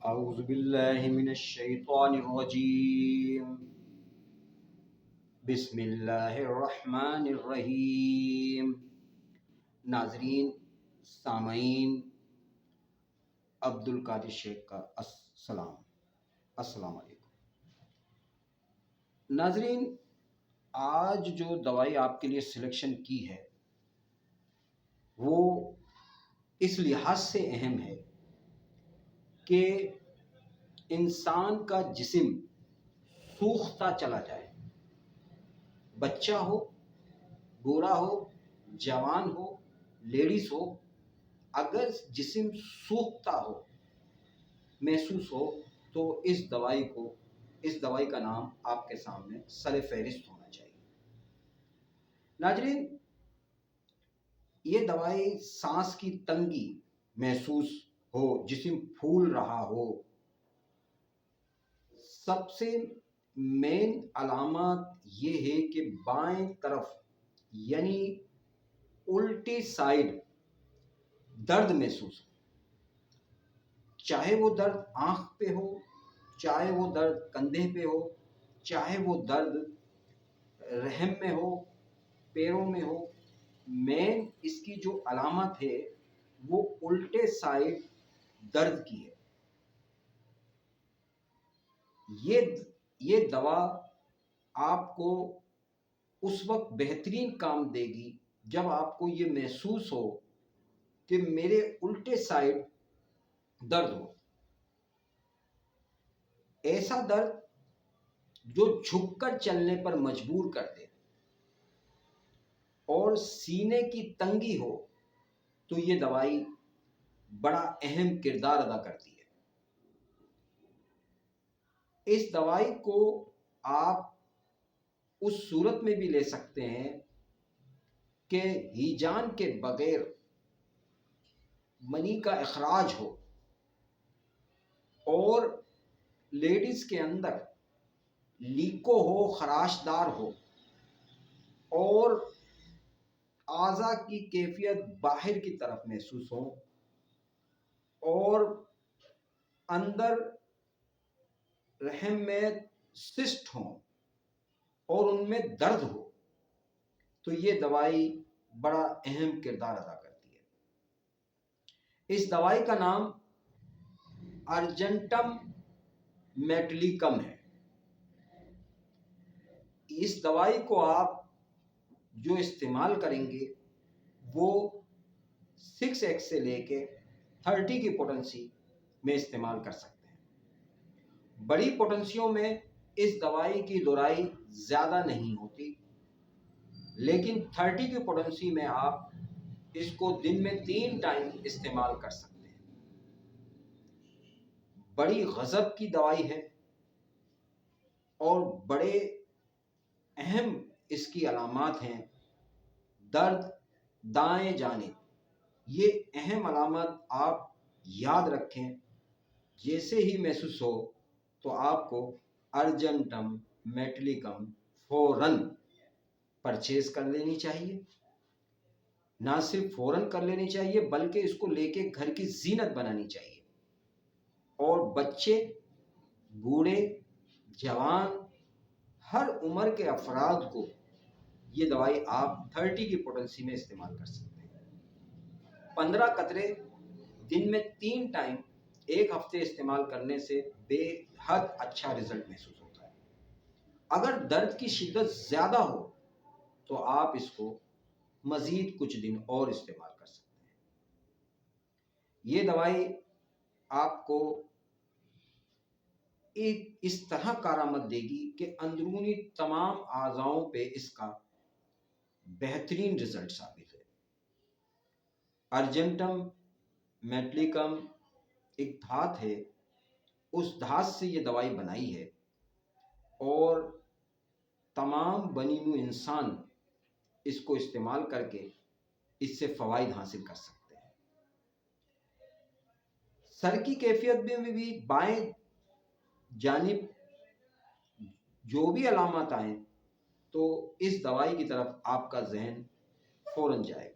اعوذ باللہ من الشیطان الرجیم بسم اللہ الرحمن الرحیم۔ ناظرین، سامعین، عبد القادر شیخ کا السلام علیکم۔ ناظرین، آج جو دوائی آپ کے لیے سلیکشن کی ہے وہ اس لحاظ سے اہم ہے کہ انسان کا جسم سوکھتا چلا جائے، بچہ ہو، بوڑھا ہو، جوان ہو، لیڈیز ہو، اگر جسم سوکھتا ہو، محسوس ہو تو اس دوائی کا نام آپ کے سامنے سر فہرست ہونا چاہیے۔ ناظرین، یہ دوائی سانس کی تنگی محسوس ہو، جسم پھول رہا ہو، سب سے مین علامات یہ ہے کہ بائیں طرف یعنی الٹی سائڈ درد محسوس ہو، چاہے وہ درد آنکھ پہ ہو، چاہے وہ درد کندھے پہ ہو، چاہے وہ درد رحم میں ہو، پیروں میں ہو، مین اس کی جو علامت ہے وہ الٹے سائڈ درد کی ہے۔ یہ دوا آپ کو اس وقت بہترین کام دے گی جب آپ کو یہ محسوس ہو کہ میرے الٹے سائڈ درد ہو، ایسا درد جو جھک کر چلنے پر مجبور کر دے اور سینے کی تنگی ہو، تو یہ دوائی بڑا اہم کردار ادا کرتی ہے۔ اس دوائی کو آپ اس صورت میں بھی لے سکتے ہیں کہ ہیجان کے بغیر منی کا اخراج ہو اور لیڈیز کے اندر لیکو ہو، خراشدار ہو اور اعضاء کی کیفیت باہر کی طرف محسوس ہو اور اندر رحم میں سسٹ ہوں اور ان میں درد ہو، تو یہ دوائی بڑا اہم کردار ادا کرتی ہے۔ اس دوائی کا نام ارجنٹم میٹلیکم ہے۔ اس دوائی کو آپ جو استعمال کریں گے وہ 6x سے لے کے 30 کی پوٹنسی میں استعمال کر سکتے ہیں۔ بڑی پوٹنسیوں میں اس دوائی کی دورائی زیادہ نہیں ہوتی، لیکن 30 کی پوٹنسی میں آپ اس کو دن میں 3 ٹائم استعمال کر سکتے ہیں۔ بڑی غضب کی دوائی ہے اور بڑے اہم اس کی علامات ہیں۔ درد دائیں جانب، یہ اہم علامت آپ یاد رکھیں، جیسے ہی محسوس ہو تو آپ کو ارجنٹم میٹلیکم فوراً پرچیز کر لینی چاہیے۔ نہ صرف فوراً کر لینی چاہیے بلکہ اس کو لے کے گھر کی زینت بنانی چاہیے، اور بچے، بوڑھے، جوان، ہر عمر کے افراد کو یہ دوائی آپ 30 کی پوٹنسی میں استعمال کر سکتے ہیں۔ 15 قطرے دن میں 3 ٹائم ایک ہفتے استعمال کرنے سے بے حد اچھا رزلٹ محسوس ہوتا ہے۔ اگر درد کی شدت زیادہ ہو تو آپ اس کو مزید کچھ دن اور استعمال کر سکتے ہیں۔ یہ دوائی آپ کو اس طرح کارآمد دے گی کہ اندرونی تمام اعضاؤں پہ اس کا بہترین رزلٹ ثابت ہے۔ ارجنٹم میٹلیکم ایک دھات ہے، اس دھات سے یہ دوائی بنائی ہے اور تمام بنی نوع انسان اس کو استعمال کر کے اس سے فوائد حاصل کر سکتے ہیں۔ سر کی کیفیت میں بھی بائیں جانب جو بھی علامات آئیں تو اس دوائی کی طرف آپ کا ذہن فوراً جائے گا۔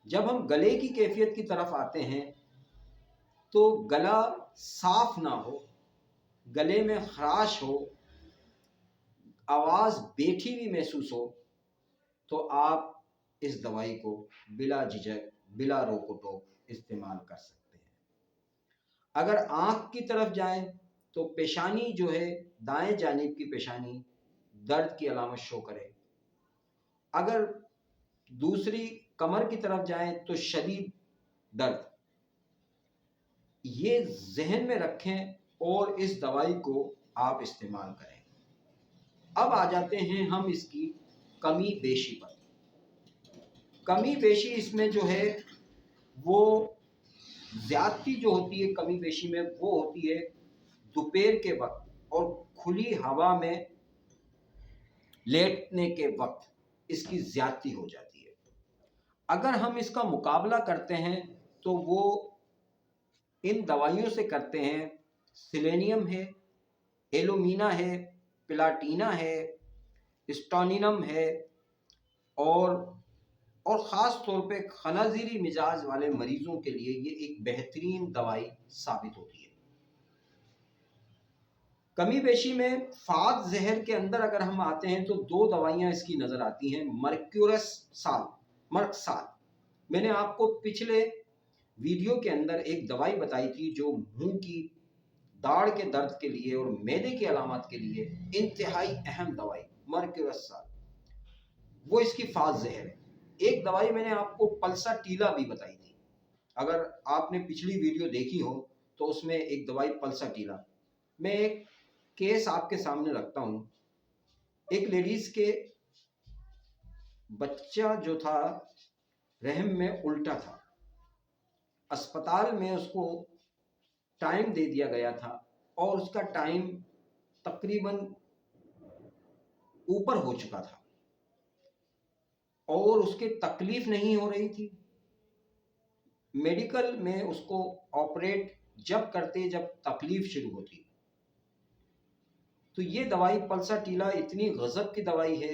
جب ہم گلے کی کیفیت کی طرف آتے ہیں تو گلا صاف نہ ہو، گلے میں خراش ہو، آواز بیٹھی ہوئی محسوس ہو، تو آپ اس دوائی کو بلا جھجک بلا روک و ٹوک استعمال کر سکتے ہیں۔ اگر آنکھ کی طرف جائیں تو پیشانی جو ہے، دائیں جانب کی پیشانی درد کی علامت شو کرے۔ اگر دوسری کمر کی طرف جائیں تو شدید درد۔ یہ ذہن میں رکھیں اور اس دوائی کو آپ استعمال کریں۔ اب آ جاتے ہیں ہم اس کی کمی بیشی پر۔ کمی بیشی اس میں جو ہے وہ زیادتی جو ہوتی ہے کمی بیشی میں، وہ ہوتی ہے دوپہر کے وقت اور کھلی ہوا میں لیٹنے کے وقت اس کی زیادتی ہو جاتی ہے۔ اگر ہم اس کا مقابلہ کرتے ہیں تو وہ ان دوائیوں سے کرتے ہیں، سیلینیم ہے، ایلومینا ہے، پلاٹینا ہے، اسٹونینم ہے، اور خاص طور پہ خنزیری مزاج والے مریضوں کے لیے یہ ایک بہترین دوائی ثابت ہوتی ہے۔ کمی بیشی میں فات زہر کے اندر اگر ہم آتے ہیں تو دو دوائیاں اس کی نظر آتی ہیں، مرک سال۔ میں نے آپ کو پچھلے ویڈیو کے اندر ایک دوائی بتائی تھی جو منہ کی داڑھ کے درد کے لیے اور معدے کی علامات کے لیے انتہائی اہم دوائی مرکورسال، وہ اس کی فات زہر ہے۔ ایک دوائی میں نے آپ کو پلسا ٹیلا بھی بتائی تھی، اگر آپ نے پچھلی ویڈیو دیکھی ہو تو اس میں ایک دوائی پلسا ٹیلا۔ میں ایک کیس آپ کے سامنے رکھتا ہوں۔ ایک لیڈیز کے بچہ جو تھا رحم میں الٹا تھا، اسپتال میں اس کو ٹائم دے دیا گیا تھا اور اس کا ٹائم تقریباً اوپر ہو چکا تھا اور اس کے تکلیف نہیں ہو رہی تھی۔ میڈیکل میں اس کو آپریٹ جب کرتے جب تکلیف شروع ہوتی، تو یہ دوائی پلسا ٹیلا اتنی غضب کی دوائی ہے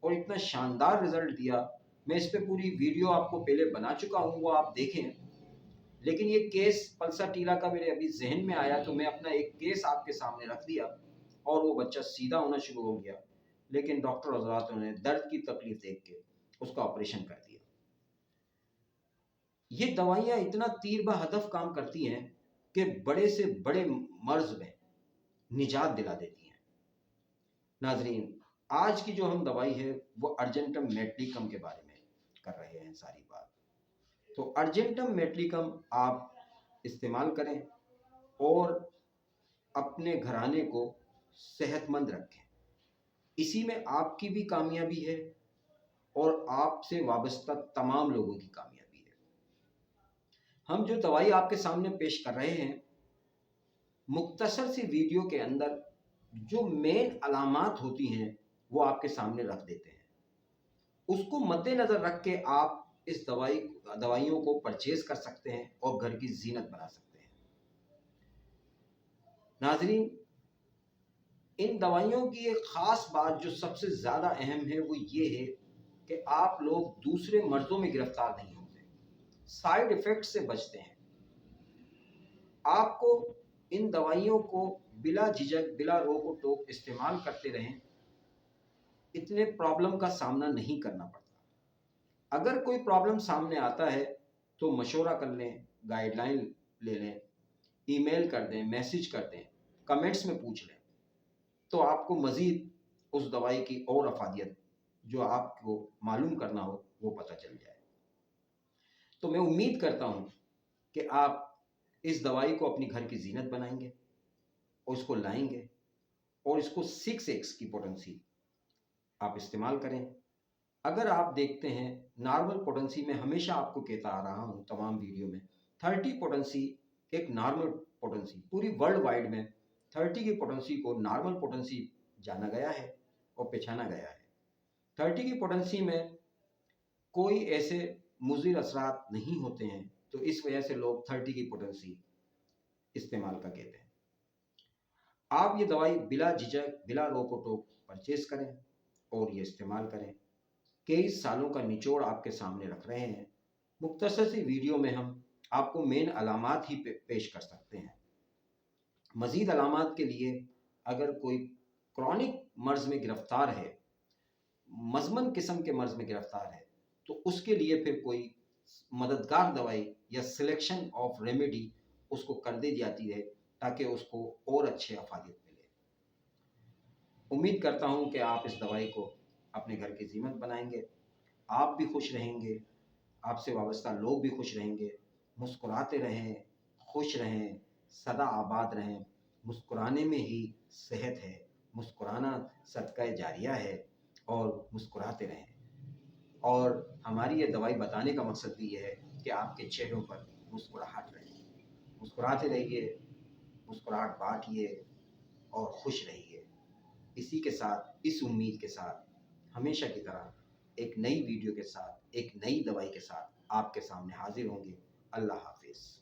اور اتنا شاندار رزلٹ دیا۔ میں اس پہ پوری ویڈیو آپ کو پہلے بنا چکا ہوں، وہ آپ دیکھیں۔ لیکن یہ کیس پلسا ٹیلا کا میرے ابھی ذہن میں آیا تو میں اپنا ایک کیس آپ کے سامنے رکھ دیا اور وہ بچہ سیدھا ہونا شروع ہو گیا، لیکن ڈاکٹر حضرات نے درد کی تکلیف دیکھ کے اس کا آپریشن کر دیا۔ یہ دوائیاں اتنا تیر بہ ہدف کام کرتی ہیں کہ بڑے سے بڑے مرض میں نجات دلا دیتی ہیں۔ ناظرین، آج کی جو ہم دوائی ہے وہ ارجنٹم میٹلیکم کے بارے میں کر رہے ہیں ساری بات۔ تو ارجنٹم میٹلیکم آپ استعمال کریں اور اپنے گھرانے کو صحت مند رکھیں۔ اسی میں آپ کی بھی کامیابی ہے اور آپ سے وابستہ تمام لوگوں کی کامیابی ہے۔ ہم جو دوائی آپ کے سامنے پیش کر رہے ہیں، مختصر سی ویڈیو کے اندر جو مین علامات ہوتی ہیں وہ آپ کے سامنے رکھ دیتے ہیں۔ اس کو مد نظر رکھ کے آپ اس دوائیوں کو پرچیز کر سکتے ہیں اور گھر کی زینت بنا سکتے ہیں۔ ناظرین، ان دوائیوں کی ایک خاص بات جو سب سے زیادہ اہم ہے وہ یہ ہے کہ آپ لوگ دوسرے مرضوں میں گرفتار نہیں ہوتے، سائیڈ ایفیکٹ سے بچتے ہیں۔ آپ کو ان دوائیوں کو بلا جھجک بلا روک و ٹوک استعمال کرتے رہیں، اتنے پرابلم کا سامنا نہیں کرنا پڑتا۔ اگر کوئی پرابلم سامنے آتا ہے تو مشورہ کر لیں، گائیڈ لائن لے لیں، ای میل کر دیں، میسج کر دیں، کمنٹس میں پوچھ لیں، تو آپ کو مزید اس دوائی کی اور افادیت جو آپ کو معلوم کرنا ہو وہ پتہ چل جائے۔ تو میں امید کرتا ہوں کہ آپ اس دوائی کو اپنی گھر کی زینت بنائیں گے اور اس کو لائیں گے اور اس کو 6x کی پوٹنسی آپ استعمال کریں۔ اگر آپ دیکھتے ہیں نارمل پوٹنسی میں ہمیشہ آپ کو کہتا آ رہا ہوں تمام ویڈیو میں، 30 پوٹنسی ایک نارمل پوٹنسی، پوری ورلڈ وائڈ میں 30 کی پوٹنسی کو نارمل پوٹنسی جانا گیا ہے اور پہچانا گیا ہے۔ 30 کی پوٹنسی میں کوئی ایسے مضر اثرات نہیں ہوتے ہیں، تو اس وجہ سے لوگ 30 کی پوٹنسی استعمال کا کہتے ہیں۔ آپ یہ دوائی بلا جھجک بلا روک و ٹوک پرچیز کریں اور یہ استعمال کریں۔ کئی سالوں کا نچوڑ آپ کے سامنے رکھ رہے ہیں۔ مختصر سی ویڈیو میں ہم آپ کو مین علامات ہی پیش کر سکتے ہیں۔ مزید علامات کے لیے اگر کوئی کرونک مرض میں گرفتار ہے، مزمن قسم کے مرض میں گرفتار ہے، تو اس کے لیے پھر کوئی مددگار دوائی یا سلیکشن آف ریمیڈی اس کو کر دی جاتی ہے تاکہ اس کو اور اچھے افادیت ملے۔ امید کرتا ہوں کہ آپ اس دوائی کو اپنے گھر کی زینت بنائیں گے، آپ بھی خوش رہیں گے، آپ سے وابستہ لوگ بھی خوش رہیں گے۔ مسکراتے رہیں، خوش رہیں، سدا آباد رہیں۔ مسکرانے میں ہی صحت ہے، مسکرانا صدقہ جاریہ ہے، اور مسکراتے رہیں۔ اور ہماری یہ دوائی بتانے کا مقصد بھی یہ ہے کہ آپ کے چہروں پر مسکراہٹ رہے، مسکراتے رہیے، مسکراہٹ بانٹیے اور خوش رہیے۔ اسی کے ساتھ، اس امید کے ساتھ، ہمیشہ کی طرح ایک نئی ویڈیو کے ساتھ، ایک نئی دوائی کے ساتھ آپ کے سامنے حاضر ہوں گے۔ اللہ حافظ۔